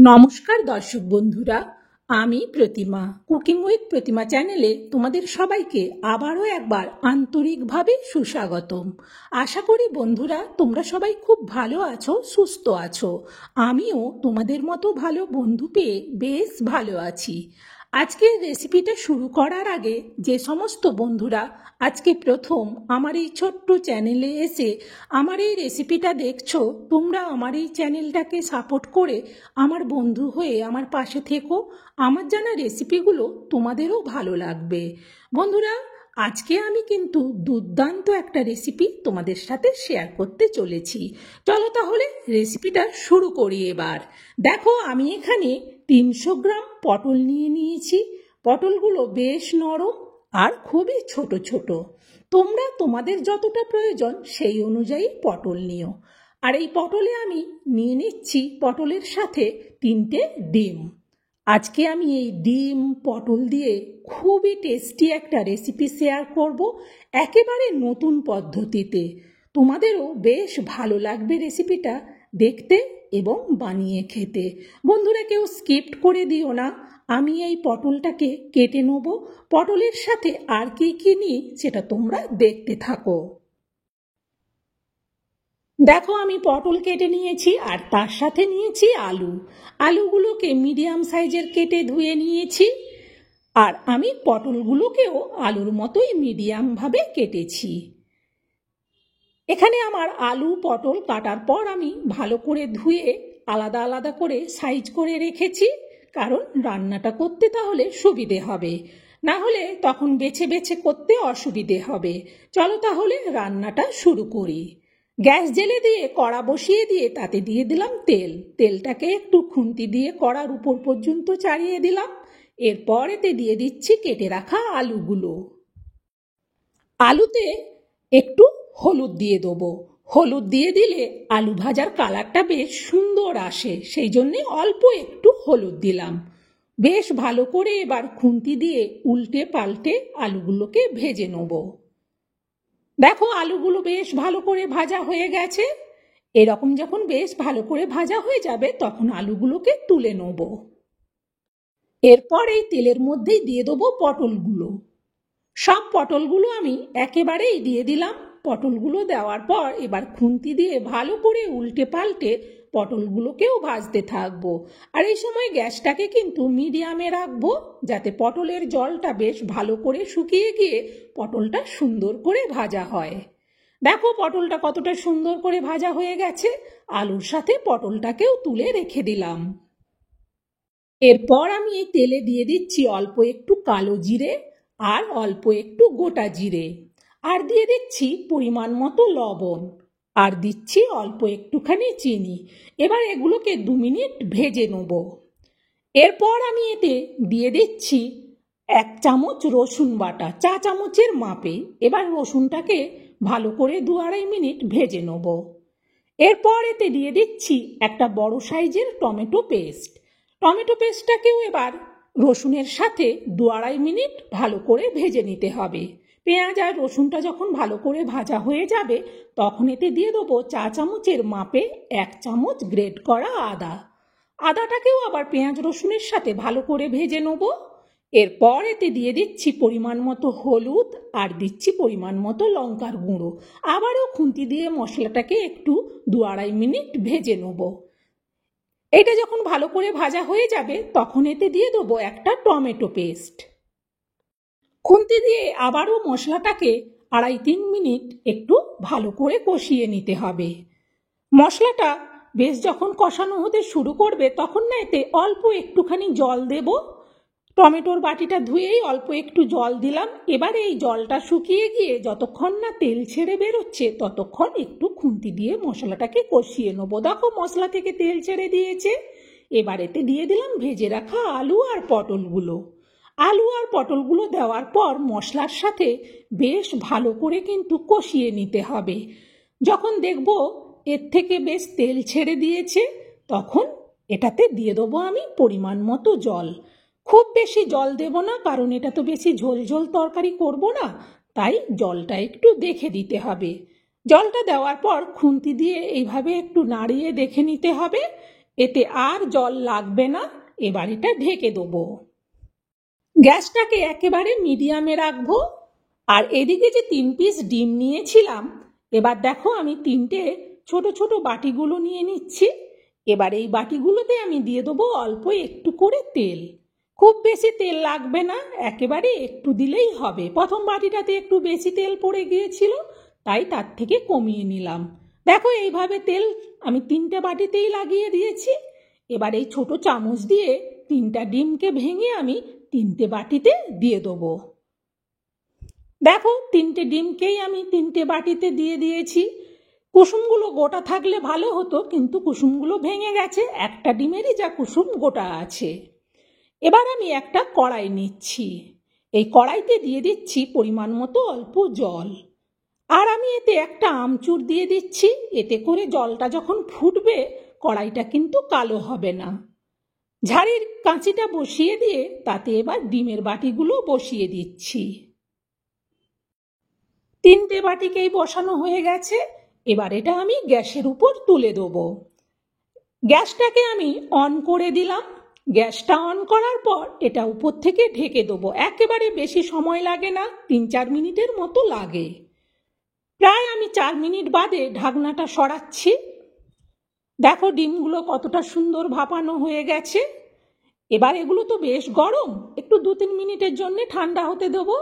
নমস্কার দর্শক বন্ধুরা, আমি প্রতিমা কুকিং উইথ প্রতিমা চ্যানেলে তোমাদের সবাইকে আবারও একবার আন্তরিকভাবে সুস্বাগতম। আশা করি বন্ধুরা তোমরা সবাই খুব ভালো আছো, সুস্থ আছো। আমিও তোমাদের মতো ভালো বন্ধু পেয়ে বেশ ভালো আছি। আজকের রেসিপিটা শুরু করার আগে যে সমস্ত বন্ধুরা আজকে প্রথম আমার এই ছোট্ট চ্যানেলে এসে আমার এই রেসিপিটা দেখছো, তোমরা আমার এই চ্যানেলটাকে সাপোর্ট করে আমার বন্ধু হয়ে আমার পাশে থেকো। আমার জানা রেসিপিগুলো তোমাদেরও ভালো লাগবে। বন্ধুরা, আজকে আমি কিন্তু দুর্দান্ত একটা রেসিপি তোমাদের সাথে শেয়ার করতে চলেছি। চলো তাহলে রেসিপিটা শুরু করি এবার। দেখো, আমি এখানে 300 গ্রাম পটল নিয়ে নিয়েছি। পটলগুলো বেশ নরম আর খুবই ছোট ছোট। তোমরা তোমাদের যতটা প্রয়োজন সেই অনুযায়ী পটল নিও। আর এই পটলে আমি নিয়ে নিচ্ছি পটলের সাথে 3টে ডিম। আজকে আমি এই ডিম পটল দিয়ে খুবই টেস্টি একটা রেসিপি শেয়ার করব, একেবারে নতুন পদ্ধতিতে। তোমাদেরও বেশ ভালো লাগবে রেসিপিটা দেখতে এবং বানিয়ে খেতে। বন্ধুরা, কেউ স্কিপ করে দিও না। আমি এই পটলটাকে কেটে নেব। পটলের সাথে আর কি কি নিই সেটা তোমরা দেখতে থাকো। দেখো, আমি পটল কেটে নিয়েছি আর তার সাথে নিয়েছি আলু। আলুগুলোকে মিডিয়াম সাইজের কেটে ধুয়ে নিয়েছি। আর আমি পটলগুলোকেও আলুর মতোই মিডিয়ামভাবে কেটেছি। এখানে আমার আলু পটল কাটার পর আমি ভালো করে ধুয়ে আলাদা আলাদা করে সাইজ করে রেখেছি, কারণ রান্নাটা করতে তাহলে সুবিধে হবে, না হলে তখন বেছে বেছে করতে অসুবিধে হবে। চলো তাহলে রান্নাটা শুরু করি। গ্যাস জেলে দিয়ে কড়া বসিয়ে দিয়ে তাতে দিয়ে দিলাম তেল। তেলটাকে একটু খুন্তি দিয়ে কড়ার উপর পর্যন্ত চাড়িয়ে দিলাম। এরপর এতে দিয়ে দিচ্ছি কেটে রাখা আলুগুলো। আলুতে একটু হলুদ দিয়ে দেবো। হলুদ দিয়ে দিলে আলু ভাজার কালারটা বেশ সুন্দর আসে, সেই জন্যে অল্প একটু হলুদ দিলাম। বেশ ভালো করে এবার খুন্তি দিয়ে উল্টে পাল্টে আলুগুলোকে ভেজে নেব। দেখো, আলুগুলো বেশ ভালো করে ভাজা হয়ে গেছে। এরকম যখন বেশ ভালো করে ভাজা হয়ে যাবে তখন আলুগুলোকে তুলে নেব। এরপর এই তেলের মধ্যেই দিয়ে দেবো পটলগুলো। সব পটলগুলো আমি একেবারেই দিয়ে দিলাম। পটলগুলো দেওয়ার পর এবার খুন্তি দিয়ে ভালো করে উল্টে পাল্টে পটলগুলোকেও ভাজতে থাকবো। আর এই সময় গ্যাসটাকে কিন্তু মিডিয়ামে রাখবো, যাতে পটলের জলটা বেশ ভালো করে শুকিয়ে গিয়ে পটলটা সুন্দর করে ভাজা হয়। দেখো, পটলটা কতটা সুন্দর করে ভাজা হয়ে গেছে। আলুর সাথে পটলটাকেও তুলে রেখে দিলাম। এরপর আমি এই তেলে দিয়ে দিচ্ছি অল্প একটু কালো জিরে আর অল্প একটু গোটা জিরে, আর দিয়ে দিচ্ছি পরিমাণ মতো লবণ, আর দিচ্ছি অল্প একটুখানি চিনি। এবার এগুলোকে 2 মিনিট ভেজে নেব। এরপর আমি এতে দিয়ে দিচ্ছি 1 চামচ রসুন বাটা, চা চামচের মাপে। এবার রসুনটাকে ভালো করে 2-2.5 মিনিট ভেজে নেব। এরপর এতে দিয়ে দিচ্ছি একটা বড় সাইজের টমেটো পেস্ট। টমেটো পেস্টটাকেও এবার রসুনের সাথে 2-2.5 মিনিট ভালো করে ভেজে নিতে হবে। পেঁয়াজ আর রসুনটা যখন ভালো করে ভাজা হয়ে যাবে তখন এতে দিয়ে দেবো চা চামচের মাপে 1 চামচ গ্রেট করা আদা। আদাটাকেও আবার পেঁয়াজ রসুনের সাথে ভালো করে ভেজে নেব। এরপর এতে দিয়ে দিচ্ছি পরিমাণ মতো হলুদ আর দিচ্ছি পরিমাণ মতো লঙ্কার গুঁড়ো। আবারও খুন্তি দিয়ে মশলাটাকে একটু 2-2.5 মিনিট ভেজে নেব। এটা যখন ভালো করে ভাজা হয়ে যাবে তখন এতে দিয়ে দেবো একটা টমেটো পেস্ট। খুন্তি দিয়ে আবারও মশলাটাকে 2.5-3 মিনিট একটু ভালো করে কষিয়ে নিতে হবে। মশলাটা বেশ যখন কষানো হতে শুরু করবে তখন না এতে অল্প একটুখানি জল দেব। টমেটোর বাটিটা ধুয়েই অল্প একটু জল দিলাম। এবার এই জলটা শুকিয়ে গিয়ে যতক্ষণ না তেল ছেড়ে বেরোচ্ছে ততক্ষণ একটু খুন্তি দিয়ে মশলাটাকে কষিয়ে নেবো। দেখো, মশলা থেকে তেল ছেড়ে দিয়েছে। এবার এতে দিয়ে দিলাম ভেজে রাখা আলু আর পটলগুলো। আলু আর পটলগুলো দেওয়ার পর মশলার সাথে বেশ ভালো করে কিন্তু কষিয়ে নিতে হবে। যখন দেখব এর থেকে বেশ তেল ছেড়ে দিয়েছে তখন এটাতে দিয়ে দেবো আমি পরিমাণ মতো জল। খুব বেশি জল দেব না, কারণ এটা তো বেশি ঝোল ঝোল তরকারি করব না, তাই জলটা একটু দেখে দিতে হবে। জলটা দেওয়ার পর খুন্তি দিয়ে এইভাবে একটু নাড়িয়ে দেখে নিতে হবে। এতে আর জল লাগবে না। এবার এটা ঢেকে দেবো। গ্যাসটাকে একেবারে মিডিয়ামে রাখবো। আর এদিকে যে 3 পিস ডিম নিয়েছিলাম, এবার দেখো আমি 3টে ছোট ছোট বাটিগুলো নিয়ে নিচ্ছি। এবার এই বাটিগুলোতে আমি দিয়ে দেবো অল্প একটু করে তেল। খুব বেশি তেল লাগবে না, একেবারে একটু দিলেই হবে। প্রথম বাটিটাতে একটু বেশি তেল পড়ে গিয়েছিল, তাই তার থেকে কমিয়ে নিলাম। দেখো এইভাবে তেল আমি 3টে বাটিতেই লাগিয়ে দিয়েছি। এবার এই ছোট চামচ দিয়ে 3টা ডিমকে ভেঙে আমি 3টে বাটিতে দিয়ে দেবো। দেখো 3টে ডিমকেই আমি 3টে বাটিতে দিয়ে দিয়েছি। কুসুমগুলো গোটা থাকলে ভালো হতো, কিন্তু কুসুমগুলো ভেঙে গেছে, একটা ডিমেরই যা কুসুম গোটা আছে। এবার আমি একটা কড়াই নিচ্ছি। এই কড়াইতে দিয়ে দিচ্ছি পরিমাণ মতো অল্প জল। আর আমি এতে একটা আমচুর দিয়ে দিচ্ছি। এতে করে জলটা যখন ফুটবে কড়াইটা কিন্তু কালো হবে না। ঝাড়ির কাঁচিটা বসিয়ে দিয়ে তাতে এবার ডিমের বাটিগুলো বসিয়ে দিচ্ছি। 3টে বাটিকেই বসানো হয়ে গেছে। এবার এটা আমি গ্যাসের উপর তুলে দেবো। গ্যাসটাকে আমি অন করে দিলাম। গ্যাসটা অন করার পর এটা উপর থেকে ঢেকে দেবো। একেবারে বেশি সময় লাগে না, 3-4 মিনিটের মতো লাগে। প্রায় আমি 4 মিনিট বাদে ঢাকনাটা সরাচ্ছি। দেখো ডিমগুলো কতটা সুন্দর ভাপানো হয়ে গেছে। এবার এগুলো তো বেশ গরম, একটু 2-3 মিনিটের জন্য ঠান্ডা হতে দেবো।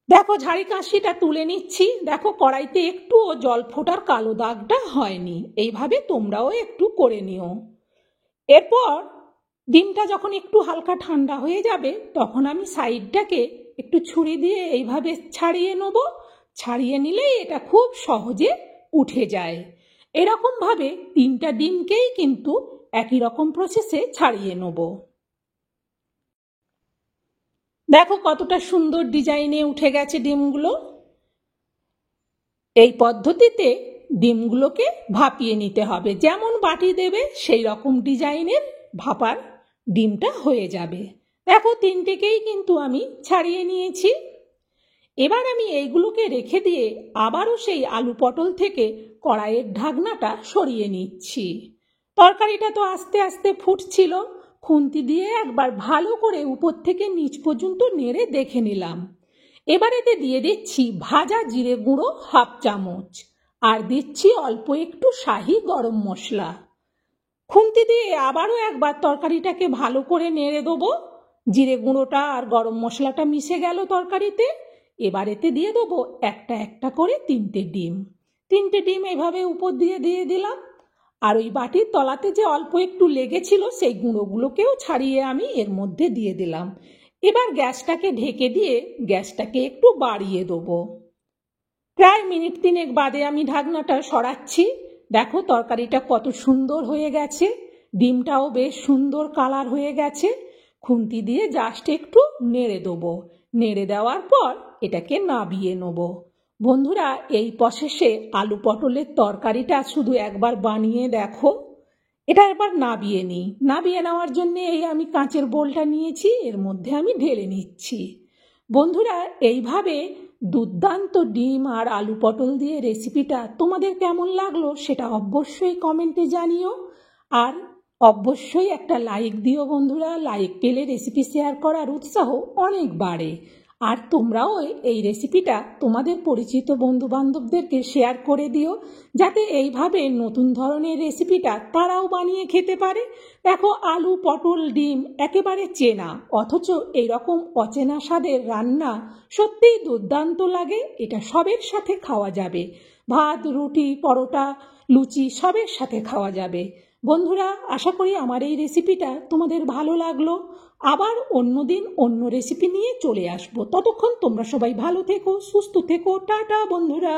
দেখো ঝাড়ি কাশিটা তুলে নিচ্ছি। দেখো কড়াইতে একটুও জল ফোটার কালো দাগটা হয়নি। এইভাবে তোমরাও একটু করে নিও। এরপর ডিমটা যখন একটু হালকা ঠান্ডা হয়ে যাবে তখন আমি সাইডটাকে একটু ছুরি দিয়ে এইভাবে ছাড়িয়ে নেব। ছাড়িয়ে নিলেই এটা খুব সহজে উঠে যায়। এরকমভাবে 3টা ডিমকেই কিন্তু একই রকম প্রসেসে ছাড়িয়ে নেব। দেখো কতটা সুন্দর ডিজাইনে উঠে গেছে ডিমগুলো। এই পদ্ধতিতে ডিমগুলোকে ভাপিয়ে নিতে হবে। যেমন বাটি দেবে সেই রকম ডিজাইনের ভাপার ডিমটা হয়ে যাবে। দেখো 3টেকেই কিন্তু আমি ছাড়িয়ে নিয়েছি। এবার আমি এইগুলোকে রেখে দিয়ে আবারও সেই আলু পটল থেকে কড়াইয়ের ঢাকনাটা সরিয়ে নিচ্ছি। তরকারিটা তো আস্তে আস্তে ফুটছিল। খুন্তি দিয়ে একবার ভালো করে উপর থেকে নিচ পর্যন্ত নেড়ে দেখে নিলাম। এবার এতে দিয়ে দিচ্ছি ভাজা জিরে গুঁড়ো 1/2 চামচ আর দিচ্ছি অল্প একটু শাহি গরম মশলা। খুন্তি দিয়ে আবারও একবার তরকারিটাকে ভালো করে নেড়ে দেবো। জিরে গুঁড়োটা আর গরম মশলাটা মিশে গেল তরকারিতে। এবার এতে দিয়ে দেবো একটা একটা করে 3টে ডিম। 3টে ডিম এভাবে উপর দিয়ে দিয়ে দিলাম। আর ওই বাটির তলাতে যে অল্প একটু লেগেছিল সেই গুঁড়োগুলোকেও ছাড়িয়ে আমি এর মধ্যে দিয়ে দিলাম। এবার গ্যাসটাকে ঢেকে দিয়ে গ্যাসটাকে একটু বাড়িয়ে দেবো। প্রায় মিনিট 3 বাদে আমি ঢাকনাটা সরাচ্ছি। দেখো তরকারিটা কত সুন্দর হয়ে গেছে। ডিমটাও বেশ সুন্দর কালার হয়ে গেছে। খুন্তি দিয়ে জাস্ট একটু নেড়ে দেবো। নেড়ে দেওয়ার পর এটাকে নাবিয়ে নেব। বন্ধুরা এই প্রসেসে আলু পটলের তরকারিটা শুধু একবার বানিয়ে দেখো। এটা এবার নাবিয়ে নিই। নাবিয়ে নেওয়ার জন্য এই আমি কাঁচের বোলটা নিয়েছি, এর মধ্যে আমি ঢেলে নিচ্ছি। বন্ধুরা এইভাবে দুর্দান্ত ডিম আর আলু পটল দিয়ে রেসিপিটা তোমাদের কেমন লাগলো সেটা অবশ্যই কমেন্টে জানিও। আর অবশ্যই একটা লাইক দিও বন্ধুরা। লাইক পেলে রেসিপি শেয়ার করার উৎসাহ অনেক বাড়ে। আর তোমরাও এই রেসিপিটা তোমাদের পরিচিত বন্ধু বান্ধবদেরকে শেয়ার করে দিও, যাতে এইভাবে নতুন ধরনের রেসিপিটা তারাও বানিয়ে খেতে পারে। দেখো আলু পটল ডিম একেবারে চেনা, অথচ এইরকম অচেনা স্বাদের রান্না সত্যিই দুর্দান্ত লাগে। এটা সবের সাথে খাওয়া যাবে, ভাত রুটি পরোটা লুচি সবের সাথে খাওয়া যাবে। বন্ধুরা আশা করি আমার এই রেসিপিটা তোমাদের ভালো লাগলো। আবার অন্যদিন অন্য রেসিপি নিয়ে চলে আসবো। ততক্ষণ তোমরা সবাই ভালো থেকো, সুস্থ থেকো। টাটা বন্ধুরা।